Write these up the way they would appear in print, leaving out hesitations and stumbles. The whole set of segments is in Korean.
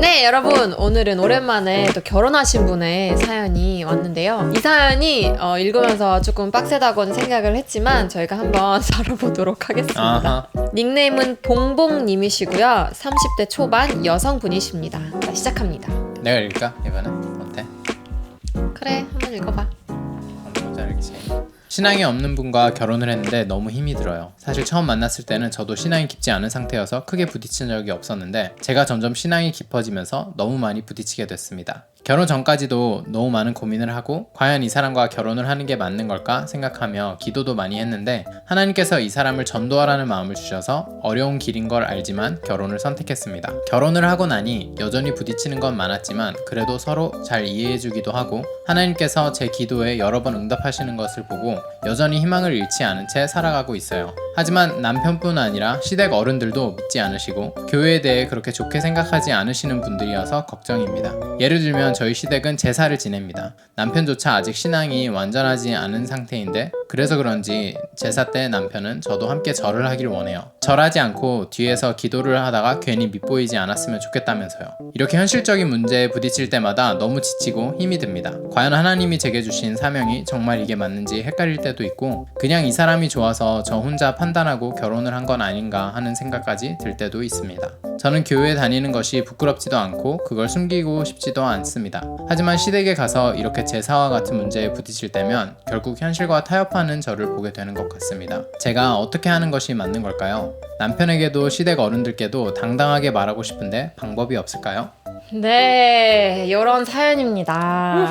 네, 여러분 오늘은 오랜만에 또 결혼하신 분의 사연이 왔는데요. 이 사연이 읽으면서 조금 빡세다고는 생각을 했지만 저희가 한번 다뤄보도록 하겠습니다. 아하. 닉네임은 봉봉님이시고요. 30대 초반 여성분이십니다. 자, 시작합니다. 내가 읽을까? 이번에 어때? 그래, 한번 읽어봐. 한번 읽지. 신앙이 없는 분과 결혼을 했는데 너무 힘이 들어요. 사실 처음 만났을 때는 저도 신앙이 깊지 않은 상태여서 크게 부딪힌 적이 없었는데 제가 점점 신앙이 깊어지면서 너무 많이 부딪히게 됐습니다. 결혼 전까지도 너무 많은 고민을 하고 과연 이 사람과 결혼을 하는 게 맞는 걸까 생각하며 기도도 많이 했는데 하나님께서 이 사람을 전도하라는 마음을 주셔서 어려운 길인 걸 알지만 결혼을 선택했습니다. 결혼을 하고 나니 여전히 부딪히는 건 많았지만 그래도 서로 잘 이해해주기도 하고 하나님께서 제 기도에 여러 번 응답하시는 것을 보고 여전히 희망을 잃지 않은 채 살아가고 있어요. 하지만 남편뿐 아니라 시댁 어른들도 믿지 않으시고 교회에 대해 그렇게 좋게 생각하지 않으시는 분들이어서 걱정입니다. 예를 들면 저희 시댁은 제사를 지냅니다. 남편조차 아직 신앙이 완전하지 않은 상태인데 그래서 그런지 제사 때 남편은 저도 함께 절을 하길 원해요. 절하지 않고 뒤에서 기도를 하다가 괜히 밉보이지 않았으면 좋겠다면서요. 이렇게 현실적인 문제에 부딪힐 때마다 너무 지치고 힘이 듭니다. 과연 하나님이 제게 주신 사명이 정말 이게 맞는지 헷갈릴 때도 있고 그냥 이 사람이 좋아서 저 혼자 판단하고 결혼을 한 건 아닌가 하는 생각까지 들 때도 있습니다. 저는 교회에 다니는 것이 부끄럽지도 않고 그걸 숨기고 싶지도 않습니다. 하지만 시댁에 가서 이렇게 제사와 같은 문제에 부딪힐 때면 결국 현실과 타협하는 저를 보게 되는 것 같습니다. 제가 어떻게 하는 것이 맞는 걸까요? 남편에게도 시댁 어른들께도 당당하게 말하고 싶은데 방법이 없을까요? 네, 이런 사연입니다.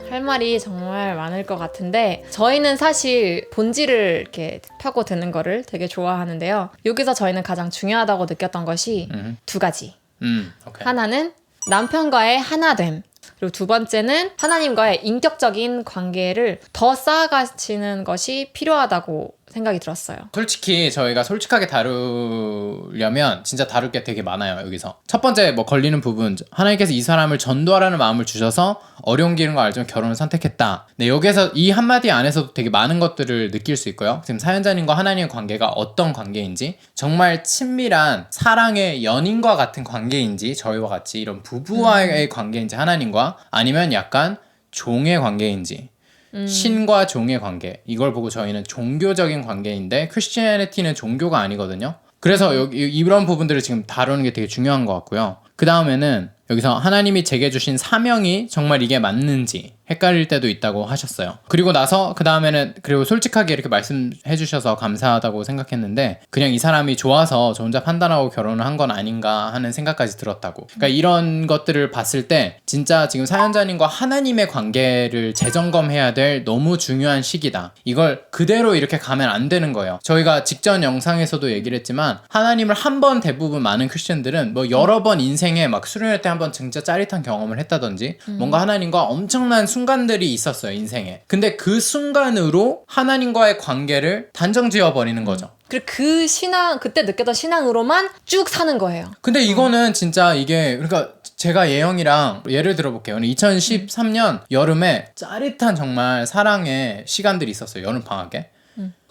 할 말이 정말 많을 것 같은데 저희는 사실 본질을 이렇게 파고드는 거를 되게 좋아하는데요. 여기서 저희는 가장 중요하다고 느꼈던 것이 두 가지. 오케이. 하나는 남편과의 하나됨. 그리고 두 번째는 하나님과의 인격적인 관계를 더 쌓아가시는 것이 필요하다고 생각이 들었어요. 솔직히 저희가 솔직하게 다루려면 진짜 다룰 게 되게 많아요. 여기서 첫 번째 뭐 걸리는 부분, 하나님께서 이 사람을 전도하라는 마음을 주셔서 어려운 길인 거 알지만 결혼을 선택했다. 네, 여기서 이 한마디 안에서도 되게 많은 것들을 느낄 수 있고요. 지금 사연자님과 하나님의 관계가 어떤 관계인지, 정말 친밀한 사랑의 연인과 같은 관계인지, 저희와 같이 이런 부부와의 관계인지 하나님과, 아니면 약간 종의 관계인지, 신과 종의 관계, 이걸 보고 저희는 종교적인 관계인데 크리스티애니티는 종교가 아니거든요. 그래서 여기 이런 부분들을 지금 다루는 게 되게 중요한 것 같고요. 그 다음에는 여기서 하나님이 제게 주신 사명이 정말 이게 맞는지 헷갈릴 때도 있다고 하셨어요. 그리고 나서 그 다음에는 그리고 솔직하게 이렇게 말씀해 주셔서 감사하다고 생각했는데 그냥 이 사람이 좋아서 저 혼자 판단하고 결혼을 한 건 아닌가 하는 생각까지 들었다고. 그러니까 이런 것들을 봤을 때 진짜 지금 사연자님과 하나님의 관계를 재점검해야 될 너무 중요한 시기다. 이걸 그대로 이렇게 가면 안 되는 거예요. 저희가 직전 영상에서도 얘기를 했지만 하나님을 한 번 대부분 많은 크리스천들은 뭐 여러 번 인생에 막 수련회 때 한번 진짜 짜릿한 경험을 했다든지 뭔가 하나님과 엄청난 순간들이 있었어요, 인생에. 근데 그 순간으로 하나님과의 관계를 단정 지어버리는 거죠. 그리고 그 신앙, 그때 느꼈던 신앙으로만 쭉 사는 거예요. 근데 이거는 진짜 이게, 그러니까 제가 예영이랑 예를 들어볼게요. 2013년 여름에 짜릿한 정말 사랑의 시간들이 있었어요, 여름방학에.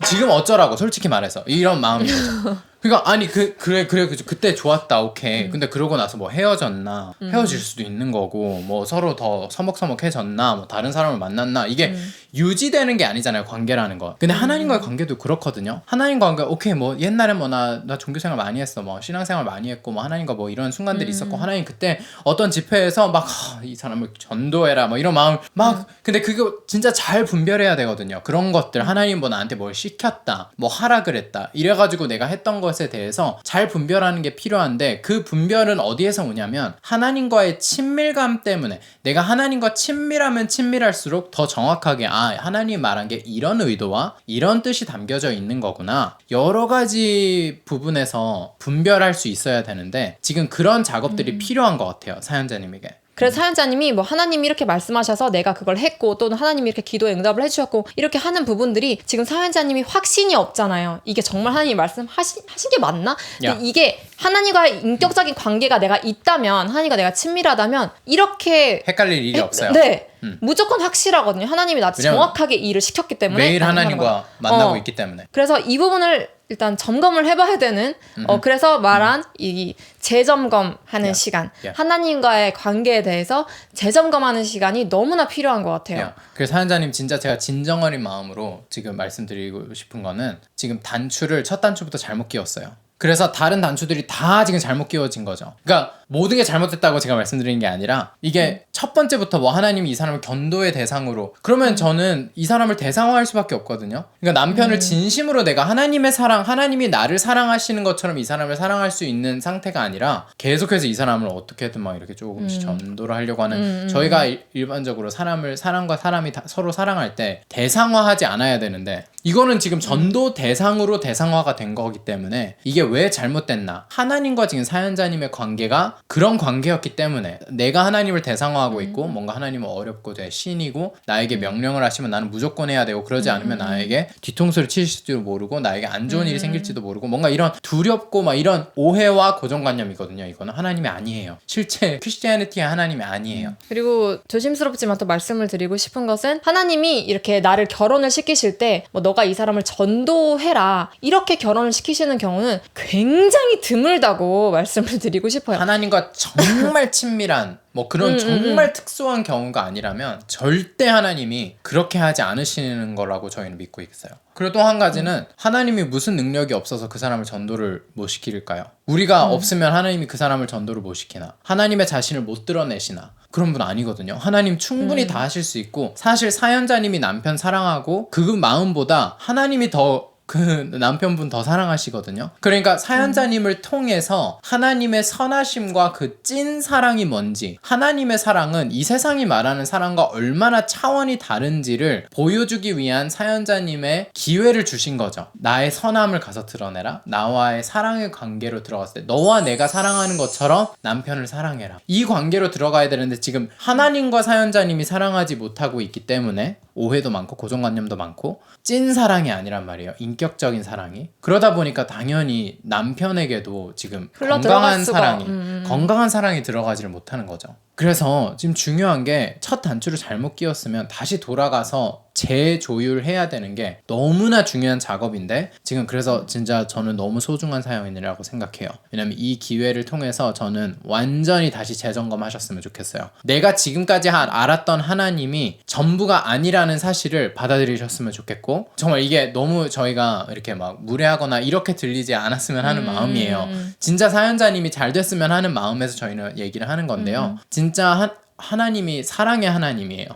지금 어쩌라고, 솔직히 말해서. 이런 마음인 거죠. 그러니까 아니 그래 그때 좋았다, 오케이. 근데 그러고 나서 뭐 헤어졌나, 헤어질 수도 있는 거고, 뭐 서로 더 서먹서먹해졌나, 뭐 다른 사람을 만났나, 이게 유지되는 게 아니잖아요, 관계라는 거. 근데 하나님과의 관계도 그렇거든요. 하나님과 관계, 오케이, 뭐 옛날에 뭐 나 종교생활 많이 했어, 뭐 신앙생활 많이 했고, 뭐 하나님과 뭐 이런 순간들이 있었고, 하나님 그때 어떤 집회에서 막 이 사람을 전도해라, 뭐 이런 마음 막 근데 그거 진짜 잘 분별해야 되거든요. 그런 것들, 하나님 뭐 나한테 뭘 시켰다, 뭐 하라 그랬다, 이래가지고 내가 했던 것에 대해서 잘 분별하는 게 필요한데, 그 분별은 어디에서 오냐면 하나님과의 친밀감 때문에. 내가 하나님과 친밀하면 친밀할수록 더 정확하게 하나님 말한 게 이런 의도와 이런 뜻이 담겨져 있는 거구나, 여러 가지 부분에서 분별할 수 있어야 되는데 지금 그런 작업들이 필요한 것 같아요, 사연자님에게. 그래서 사연자님이 뭐 하나님이 이렇게 말씀하셔서 내가 그걸 했고, 또는 하나님이 이렇게 기도에 응답을 해주셨고, 이렇게 하는 부분들이 지금 사연자님이 확신이 없잖아요. 이게 정말 하나님이 말씀하신 게 맞나? 근데 이게 하나님과의 인격적인 관계가 내가 있다면, 하나님과 내가 친밀하다면 이렇게 헷갈릴 일이 없어요. 네. 무조건 확실하거든요. 하나님이 나한테 정확하게 일을 시켰기 때문에. 매일 하나님과 만나고 있기 때문에. 그래서 이 부분을 일단 점검을 해봐야 되는 그래서 말한 이 재점검하는 시간 하나님과의 관계에 대해서 재점검하는 시간이 너무나 필요한 것 같아요. 그래서 사연자님 진짜 제가 진정어린 마음으로 지금 말씀드리고 싶은 거는 지금 단추를 첫 단추부터 잘못 끼웠어요. 그래서 다른 단추들이 다 지금 잘못 끼워진 거죠. 그러니까 모든 게 잘못됐다고 제가 말씀드리는 게 아니라 이게 첫 번째부터 뭐 하나님이 이 사람을 견도의 대상으로 그러면 저는 이 사람을 대상화할 수밖에 없거든요. 그러니까 남편을 진심으로 내가 하나님의 사랑, 하나님이 나를 사랑하시는 것처럼 이 사람을 사랑할 수 있는 상태가 아니라 계속해서 이 사람을 어떻게든 막 이렇게 조금씩 전도를 하려고 하는 저희가 일반적으로 사람과 사람이 서로 사랑할 때 대상화하지 않아야 되는데 이거는 지금 전도 대상으로 대상화가 된 거기 때문에 이게 왜 잘못됐나? 하나님과 지금 사연자님의 관계가 그런 관계였기 때문에 내가 하나님을 대상화하고 있고 뭔가 하나님은 어렵고 신이고 나에게 명령을 하시면 나는 무조건 해야 되고 그러지 않으면 나에게 뒤통수를 치실지도 모르고 나에게 안 좋은 일이 생길지도 모르고 뭔가 이런 두렵고 막 이런 오해와 고정관념이거든요. 이거는 하나님이 아니에요. 실제 크리스티애니티의 하나님이 아니에요. 그리고 조심스럽지만 또 말씀을 드리고 싶은 것은 하나님이 이렇게 나를 결혼을 시키실 때 뭐 너가 이 사람을 전도해라 이렇게 결혼을 시키시는 경우는 굉장히 드물다고 말씀을 드리고 싶어요. 하나님과 정말 친밀한 뭐 그런 정말 특수한 경우가 아니라면 절대 하나님이 그렇게 하지 않으시는 거라고 저희는 믿고 있어요. 그리고 또 한 가지는 하나님이 무슨 능력이 없어서 그 사람을 전도를 못 시킬까요? 우리가 없으면 하나님이 그 사람을 전도를 못 시키나? 하나님의 자신을 못 드러내시나? 그런 분 아니거든요. 하나님 충분히 다 하실 수 있고 사실 사연자님이 남편 사랑하고 그 마음보다 하나님이 더 그 남편분 더 사랑하시거든요. 그러니까 사연자님을 통해서 하나님의 선하심과 그 찐 사랑이 뭔지 하나님의 사랑은 이 세상이 말하는 사랑과 얼마나 차원이 다른지를 보여주기 위한 사연자님의 기회를 주신 거죠. 나의 선함을 가서 드러내라. 나와의 사랑의 관계로 들어갔을 때 너와 내가 사랑하는 것처럼 남편을 사랑해라. 이 관계로 들어가야 되는데 지금 하나님과 사연자님이 사랑하지 못하고 있기 때문에 오해도 많고 고정관념도 많고 찐 사랑이 아니란 말이에요. 인격적인 사랑이. 그러다 보니까 당연히 남편에게도 지금 건강한 사랑이 들어가지를 못하는 거죠. 그래서 지금 중요한 게 첫 단추를 잘못 끼웠으면 다시 돌아가서 재조율해야 되는 게 너무나 중요한 작업인데 지금 그래서 진짜 저는 너무 소중한 사연이라고 생각해요. 왜냐면 이 기회를 통해서 저는 완전히 다시 재점검하셨으면 좋겠어요. 내가 지금까지 알았던 하나님이 전부가 아니라는 사실을 받아들이셨으면 좋겠고 정말 이게 너무 저희가 이렇게 막 무례하거나 이렇게 들리지 않았으면 하는 마음이에요. 진짜 사연자님이 잘 됐으면 하는 마음에서 저희는 얘기를 하는 건데요. 진짜 하나님이 사랑의 하나님이에요.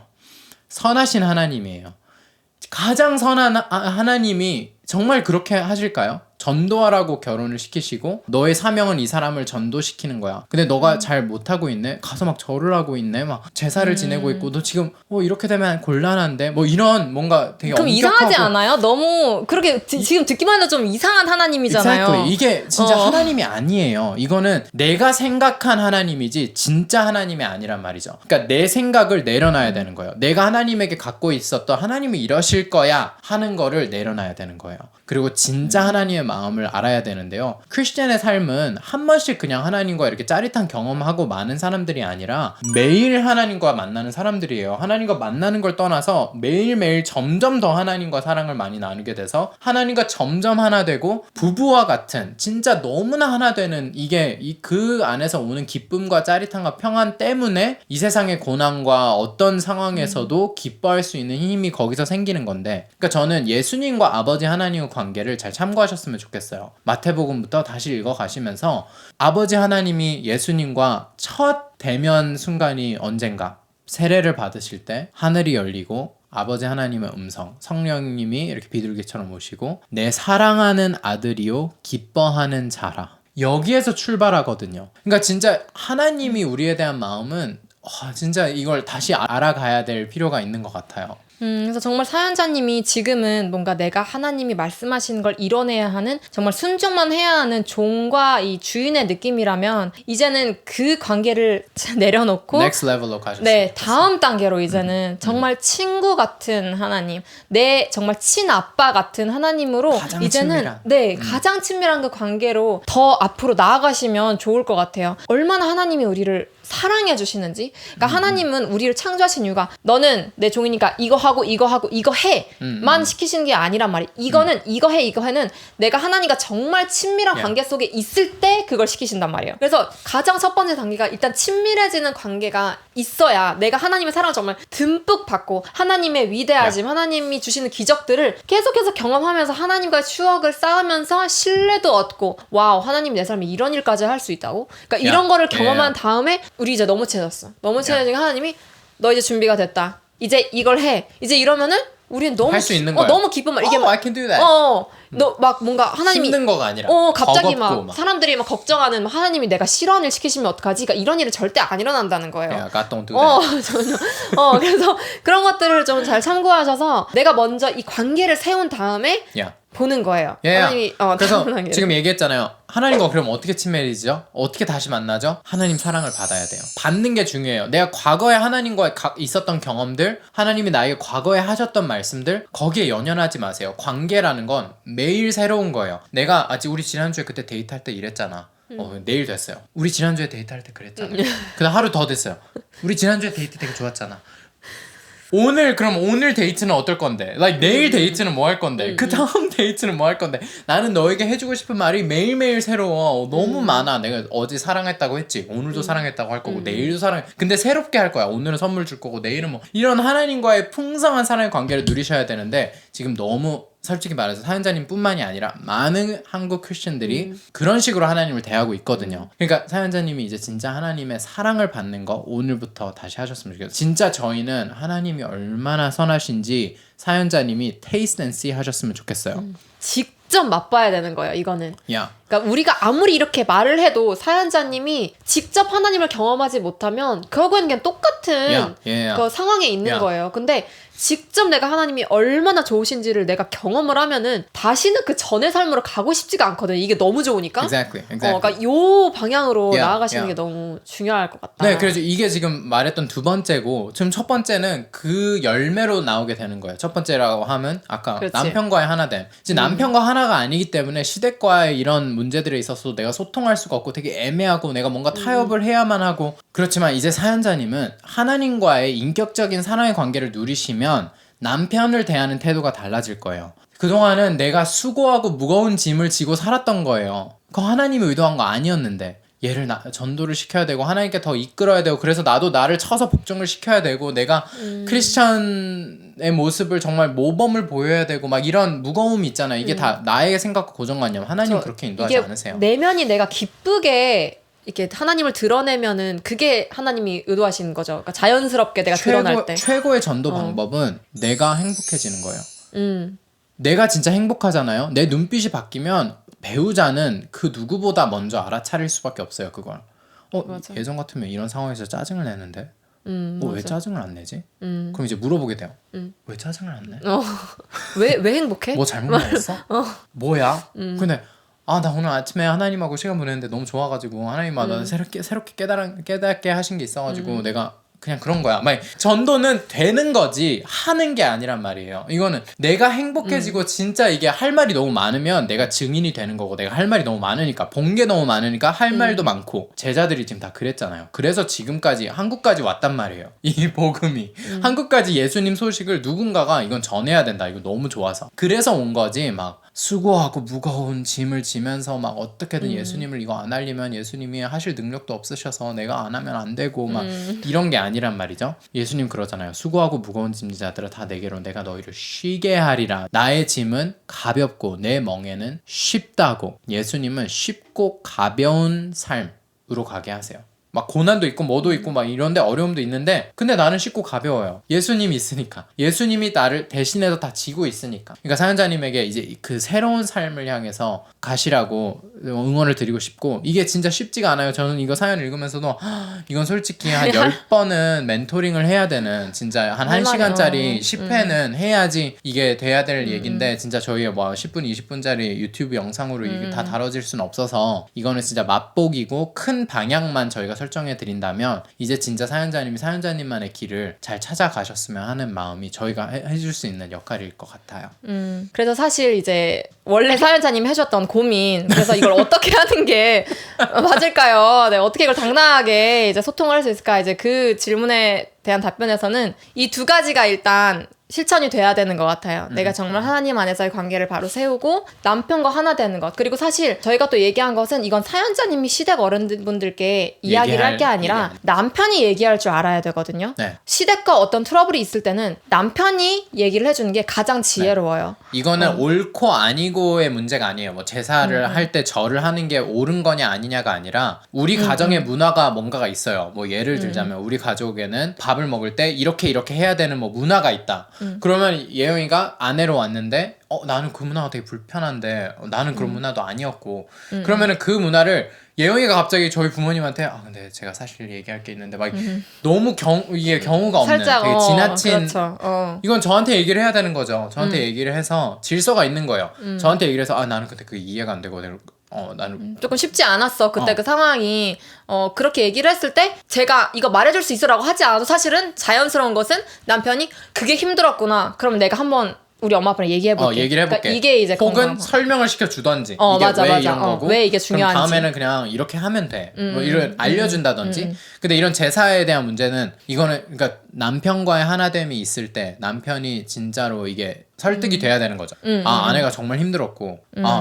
선하신 하나님이에요. 가장 선한 하나님이 정말 그렇게 하실까요? 전도하라고 결혼을 시키시고 너의 사명은 이 사람을 전도시키는 거야. 근데 너가 잘 못하고 있네? 가서 막 절을 하고 있네? 막 제사를 지내고 있고 너 지금 이렇게 되면 곤란한데? 뭐 이런 뭔가 되게 그럼 엄격하고 이상하지 않아요? 너무 그렇게 지금 듣기만 해도 좀 이상한 하나님이잖아요. Exactly. 이게 진짜 하나님이 아니에요. 이거는 내가 생각한 하나님이지 진짜 하나님이 아니란 말이죠. 그러니까 내 생각을 내려놔야 되는 거예요. 내가 하나님에게 갖고 있었던 하나님이 이러실 거야 하는 거를 내려놔야 되는 거예요. 그리고 진짜 하나님의 마음을 알아야 되는데요. 크리스찬의 삶은 한 번씩 그냥 하나님과 이렇게 짜릿한 경험하고 많은 사람들이 아니라 매일 하나님과 만나는 사람들이에요. 하나님과 만나는 걸 떠나서 매일매일 점점 더 하나님과 사랑을 많이 나누게 돼서 하나님과 점점 하나 되고 부부와 같은 진짜 너무나 하나 되는 이게 그 안에서 오는 기쁨과 짜릿함과 평안 때문에 이 세상의 고난과 어떤 상황에서도 기뻐할 수 있는 힘이 거기서 생기는 건데 그러니까 저는 예수님과 아버지 하나님의 관계를 잘 참고하셨으면 좋겠어요. 마태복음부터 다시 읽어가시면서 아버지 하나님이 예수님과 첫 대면 순간이 언젠가 세례를 받으실 때 하늘이 열리고 아버지 하나님의 음성, 성령님이 이렇게 비둘기처럼 오시고 내 사랑하는 아들이요 기뻐하는 자라. 여기에서 출발하거든요. 그러니까 진짜 하나님이 우리에 대한 마음은 진짜 이걸 다시 알아가야 될 필요가 있는 것 같아요. 그래서 정말 사연자님이 지금은 뭔가 내가 하나님이 말씀하시는 걸 이뤄내야 하는 정말 순종만 해야 하는 종과 이 주인의 느낌이라면 이제는 그 관계를 내려놓고 Next level로 가셨어요. 네, 다음 단계로 이제는 정말 친구 같은 하나님, 내 정말 친아빠 같은 하나님으로 가장 이제는 친밀한. 가장 친밀한 그 관계로 더 앞으로 나아가시면 좋을 것 같아요. 얼마나 하나님이 우리를 사랑해 주시는지. 그러니까 하나님은 우리를 창조하신 이유가 너는 내 종이니까 이거 하고 이거 하고 이거 해만 시키시는 게 아니란 말이에요. 이거는 이거 해는 내가 하나님과 정말 친밀한 관계 속에 있을 때 그걸 시키신단 말이에요. 그래서 가장 첫 번째 단계가 일단 친밀해지는 관계가 있어야 내가 하나님의 사랑을 정말 듬뿍 받고 하나님의 위대하심, 하나님이 주시는 기적들을 계속해서 경험하면서 하나님과의 추억을 쌓으면서 신뢰도 얻고 와우 하나님 내 삶에 이런 일까지 할 수 있다고? 그러니까 이런 거를 경험한 다음에 우리 이제 너무 친해졌어. 너무 친해지니까 하나님이 너 이제 준비가 됐다. 이제 이걸 해. 이제 이러면은 우리는 너무 할 수 있는 거야. 너무 기쁜 말. 이게 I can do that. 너 막 뭔가 하나님이 힘든 거가 아니라 갑자기 버겁고 막 사람들이 막 걱정하는 막 하나님이 내가 싫어하는 일 시키시면 어떡하지? 그러니까 이런 일은 절대 안 일어난다는 거예요. Yeah, God don't do that. 전혀. 그래서 그런 것들을 좀 잘 참고하셔서 내가 먼저 이 관계를 세운 다음에 보는 거예요. 하나님이 그래서 지금 얘기했잖아요. 하나님과 그럼 어떻게 친밀해지죠? 어떻게 다시 만나죠? 하나님 사랑을 받아야 돼요. 받는 게 중요해요. 내가 과거에 하나님과 있었던 경험들, 하나님이 나에게 과거에 하셨던 말씀들, 거기에 연연하지 마세요. 관계라는 건 매일 새로운 거예요. 내가 우리 지난주에 그때 데이트할 때 이랬잖아. 내일 됐어요. 우리 지난주에 데이트할 때 그랬잖아. 그다음 하루 더 됐어요. 우리 지난주에 데이트 되게 좋았잖아. 그럼 오늘 데이트는 어떨 건데? 내일 데이트는 뭐 할 건데? 그 다음 데이트는 뭐 할 건데? 나는 너에게 해주고 싶은 말이 매일매일 새로워. 너무 많아. 내가 어제 사랑했다고 했지. 오늘도 사랑했다고 할 거고 내일도 사랑해. 근데 새롭게 할 거야. 오늘은 선물 줄 거고 내일은 뭐 이런 하나님과의 풍성한 사랑의 관계를 누리셔야 되는데 지금 너무 솔직히 말해서 사연자님 뿐만이 아니라 많은 한국 크리스천들이 그런 식으로 하나님을 대하고 있거든요. 그러니까 사연자님이 이제 진짜 하나님의 사랑을 받는 거 오늘부터 다시 하셨으면 좋겠어요. 진짜 저희는 하나님이 얼마나 선하신지 사연자님이 taste and see 하셨으면 좋겠어요. 직접 맛봐야 되는 거예요, 이거는. 야. 그러니까 우리가 아무리 이렇게 말을 해도 사연자님이 직접 하나님을 경험하지 못하면 결국엔 그냥 똑같은 그 상황에 있는 거예요. 근데 직접 내가 하나님이 얼마나 좋으신지를 내가 경험을 하면은 다시는 그 전의 삶으로 가고 싶지가 않거든. 이게 너무 좋으니까. Exactly. 그러니까 요 방향으로 나아가시는 게 너무 중요할 것 같다. 네, 그래서 이게 지금 말했던 두 번째고 지금 첫 번째는 그 열매로 나오게 되는 거예요. 첫 번째라고 하면 아까 남편과의 하나됨. 이제 남편과 하나가 아니기 때문에 시댁과의 이런 문제들에 있어서 내가 소통할 수가 없고 되게 애매하고 내가 뭔가 타협을 해야만 하고 그렇지만 이제 사연자님은 하나님과의 인격적인 사랑의 관계를 누리시면 남편을 대하는 태도가 달라질 거예요. 그동안은 내가 수고하고 무거운 짐을 지고 살았던 거예요. 그거 하나님이 의도한 거 아니었는데 얘를 전도를 시켜야 되고 하나님께 더 이끌어야 되고 그래서 나도 나를 쳐서 복종을 시켜야 되고 내가 크리스천의 모습을 정말 모범을 보여야 되고 막 이런 무거움이 있잖아요. 이게 다 나의 생각과 고정관념. 하나님은 그렇게 인도하지 않으세요. 내면이 내가 기쁘게 이렇게 하나님을 드러내면은 그게 하나님이 의도하시는 거죠. 그러니까 자연스럽게 내가 드러날 때. 최고의 전도 방법은 내가 행복해지는 거예요. 내가 진짜 행복하잖아요. 내 눈빛이 바뀌면 배우자는 그 누구보다 먼저 알아차릴 수밖에 없어요. 그걸. 예전 같으면 이런 상황에서 짜증을 내는데 왜 짜증을 안 내지? 그럼 이제 물어보게 돼요. 왜 짜증을 안 내? 왜 행복해? 뭐 잘못 먹었어? 뭐야? 근데 나 오늘 아침에 하나님하고 시간 보냈는데 너무 좋아가지고 하나님마다 새롭게 깨닫게 하신 게 있어가지고 내가 그냥 그런 거야. 전도는 되는 거지 하는 게 아니란 말이에요. 이거는 내가 행복해지고 진짜 이게 할 말이 너무 많으면 내가 증인이 되는 거고 내가 할 말이 너무 많으니까 본 게 너무 많으니까 할 말도 많고 제자들이 지금 다 그랬잖아요. 그래서 지금까지 한국까지 왔단 말이에요. 이 복음이 한국까지 예수님 소식을 누군가가 이건 전해야 된다. 이거 너무 좋아서 그래서 온 거지 막 수고하고 무거운 짐을 지면서 막 어떻게든 예수님을 이거 안 알리면 예수님이 하실 능력도 없으셔서 내가 안 하면 안 되고 막 이런 게 아니란 말이죠. 예수님 그러잖아요. 수고하고 무거운 짐자들아 다 내게로 내가 너희를 쉬게 하리라. 나의 짐은 가볍고 내 멍에는 쉽다고. 예수님은 쉽고 가벼운 삶으로 가게 하세요. 막 고난도 있고 뭐도 있고 막 이런데 어려움도 있는데 근데 나는 쉽고 가벼워요. 예수님이 있으니까. 예수님이 나를 대신해서 다 지고 있으니까. 그러니까 사연자님에게 이제 그 새로운 삶을 향해서 가시라고 응원을 드리고 싶고 이게 진짜 쉽지가 않아요. 저는 이거 사연 읽으면서도 이건 솔직히 한 10번은 멘토링을 해야 되는 진짜 한 1시간짜리 10회는 해야지 이게 돼야 될 얘기인데 진짜 저희 뭐 10분 20분짜리 유튜브 영상으로 이게 다 다뤄질 수는 없어서 이거는 진짜 맛보기고 큰 방향만 저희가 설정해 드린다면 이제 진짜 사연자님이 사연자님만의 길을 잘 찾아가셨으면 하는 마음이 저희가 해줄 수 있는 역할일 것 같아요. 그래서 사실 이제 원래 사연자님이 해주셨던 고민 그래서 이걸 어떻게 하는 게 맞을까요? 네, 어떻게 이걸 당당하게 이제 소통을 할 수 있을까? 이제 그 질문에 대한 답변에서는 이 두 가지가 일단 실천이 돼야 되는 것 같아요. 내가 정말 하나님 안에서의 관계를 바로 세우고 남편과 하나 되는 것. 그리고 사실 저희가 또 얘기한 것은 이건 사연자님이 시댁 어른분들께 이야기를 할 게 아니라 남편이 얘기할 줄 알아야 되거든요. 네. 시댁과 어떤 트러블이 있을 때는 남편이 얘기를 해주는 게 가장 지혜로워요. 이거는 옳고 아니고의 문제가 아니에요. 뭐 제사를 할 때 절을 하는 게 옳은 거냐 아니냐가 아니라 우리 가정의 문화가 뭔가가 있어요. 뭐 예를 들자면 우리 가족에는 밥을 먹을 때 이렇게 해야 되는 뭐 문화가 있다. 그러면 예영이가 아내로 왔는데 나는 그 문화가 되게 불편한데 나는 그런 문화도 아니었고 그러면은 그 문화를 예영이가 갑자기 저희 부모님한테 근데 제가 사실 얘기할 게 있는데 막 너무 이게 경우가 없는 살짝, 되게 지나친 그렇죠. 이건 저한테 얘기를 해야 되는 거죠. 저한테 얘기를 해서 질서가 있는 거예요. 저한테 얘기를 해서 나는 근데 그게 이해가 안 되거든. 나는 조금 쉽지 않았어. 그때 그 상황이 그렇게 얘기를 했을 때 제가 이거 말해줄 수 있어라고 하지 않아도 사실은 자연스러운 것은 남편이 그게 힘들었구나. 그럼 내가 한번 우리 엄마 아빠랑 얘기해볼게. 얘기를 해볼게. 그러니까 이게 이제 혹은 설명을 시켜주던지 이게 맞아, 왜 맞아. 이런 거고 왜 이게 중요한지. 그럼 다음에는 그냥 이렇게 하면 돼. 뭐 이런 알려준다든지. 근데 이런 제사에 대한 문제는 이거는 그러니까 남편과의 하나됨이 있을 때 남편이 진짜로 이게 설득이 돼야 되는 거죠. 아내가 정말 힘들었고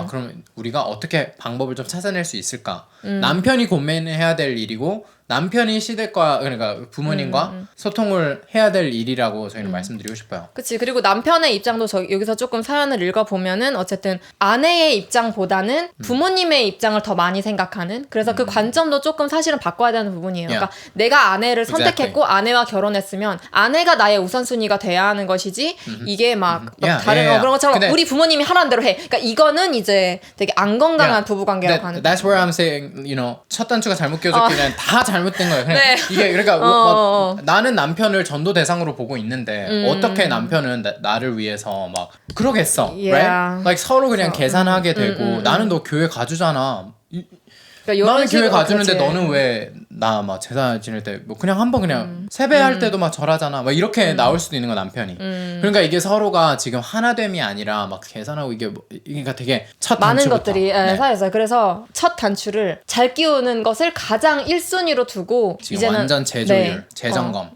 그럼 우리가 어떻게 방법을 좀 찾아낼 수 있을까. 남편이 고민해야 될 일이고 남편이 시댁과 그러니까 부모님과 소통을 해야 될 일이라고 저희는 말씀드리고 싶어요. 그치. 그리고 남편의 입장도 여기서 조금 사연을 읽어보면은 어쨌든 아내의 입장보다는 부모님의 입장을 더 많이 생각하는 그래서 그 관점도 조금 사실은 바꿔야 되는 부분이에요. 그러니까 내가 아내를 선택했고 아내와 결혼했으면 아내가 나의 우선순위가 돼야 하는 것이지 이게 막 다른 그런 것처럼 우리 부모님이 하라는 대로 해. 그러니까 이거는 이제 되게 안 건강한 부부관계라고 하는 That's where I'm saying, 첫 단추가 잘못 끼워졌기 때문에 다 잘못된 거예요. 그냥 네. 이게 그러니까 나는 남편을 전도 대상으로 보고 있는데 어떻게 남편은 나를 위해서 막 그러겠어, right? Like 서로 그냥 계산하게 되고 나는 너 교회 가주잖아. 그러니까 나는 교회 가주는데 너는 왜 나 막 제사 지낼 때 뭐 그냥 한번 그냥 세배할 때도 막 절하잖아. 막 이렇게 나올 수도 있는 거 남편이. 그러니까 이게 서로가 지금 하나됨이 아니라 막 계산하고 이게 그러니까 되게 첫 많은 단추부터. 것들이 사회에서 그래서 첫 단추를 잘 끼우는 것을 가장 1순위로 두고 지금 이제는 완전 재조율, 재점검.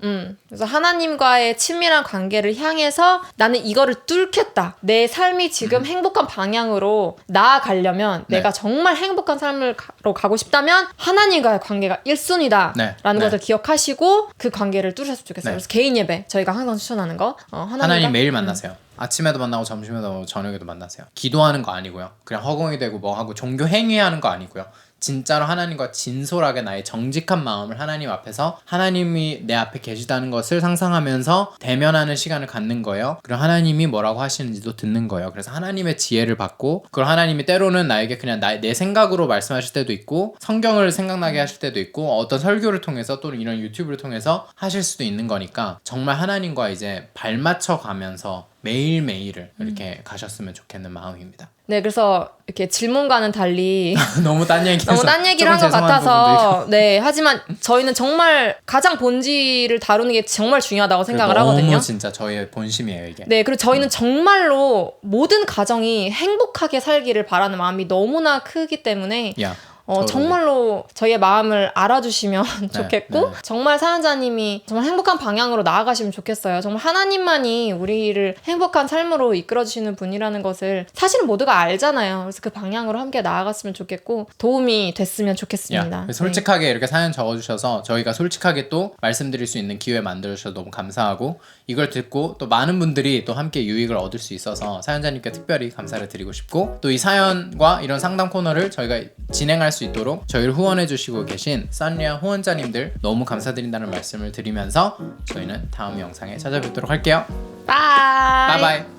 그래서 하나님과의 친밀한 관계를 향해서 나는 이거를 뚫겠다. 내 삶이 지금 행복한 방향으로 나아가려면 내가 정말 행복한 삶으로 가고 싶다면 하나님과의 관계가 1순위다 라는 것을 기억하시고 그 관계를 뚫으셨으면 좋겠어요. 그래서 개인 예배 저희가 항상 추천하는 거 하나님 매일 만나세요. 아침에도 만나고 점심에도 만나고 저녁에도 만나세요. 기도하는 거 아니고요. 그냥 허공이 되고 뭐 하고 종교 행위하는 거 아니고요. 진짜로 하나님과 진솔하게 나의 정직한 마음을 하나님 앞에서 하나님이 내 앞에 계시다는 것을 상상하면서 대면하는 시간을 갖는 거예요. 그리고 하나님이 뭐라고 하시는지도 듣는 거예요. 그래서 하나님의 지혜를 받고 그걸 하나님이 때로는 나에게 그냥 내 생각으로 말씀하실 때도 있고 성경을 생각나게 하실 때도 있고 어떤 설교를 통해서 또는 이런 유튜브를 통해서 하실 수도 있는 거니까 정말 하나님과 이제 발맞춰 가면서 매일매일을 이렇게 가셨으면 좋겠는 마음입니다. 네, 그래서 이렇게 질문과는 달리 너무 딴 얘기를 한 것 같아서 하지만 저희는 정말 가장 본질을 다루는 게 정말 중요하다고 생각을 하거든요. 너무 진짜 저희의 본심이에요 이게. 네, 그리고 저희는 정말로 모든 가정이 행복하게 살기를 바라는 마음이 너무나 크기 때문에 정말로 저희의 마음을 알아주시면 좋겠고 정말 사연자님이 정말 행복한 방향으로 나아가시면 좋겠어요. 정말 하나님만이 우리를 행복한 삶으로 이끌어주시는 분이라는 것을 사실은 모두가 알잖아요. 그래서 그 방향으로 함께 나아갔으면 좋겠고 도움이 됐으면 좋겠습니다. 솔직하게 이렇게 사연 적어주셔서 저희가 솔직하게 또 말씀드릴 수 있는 기회 만들어주셔서 너무 감사하고 이걸 듣고 또 많은 분들이 또 함께 유익을 얻을 수 있어서 사연자님께 특별히 감사를 드리고 싶고 또 이 사연과 이런 상담 코너를 저희가 진행할 수 있도록 저희를 후원해 주시고 계신 썬리아 후원자님들 너무 감사드린다는 말씀을 드리면서 저희는 다음 영상에 찾아뵙도록 할게요. 바이. 바이바이.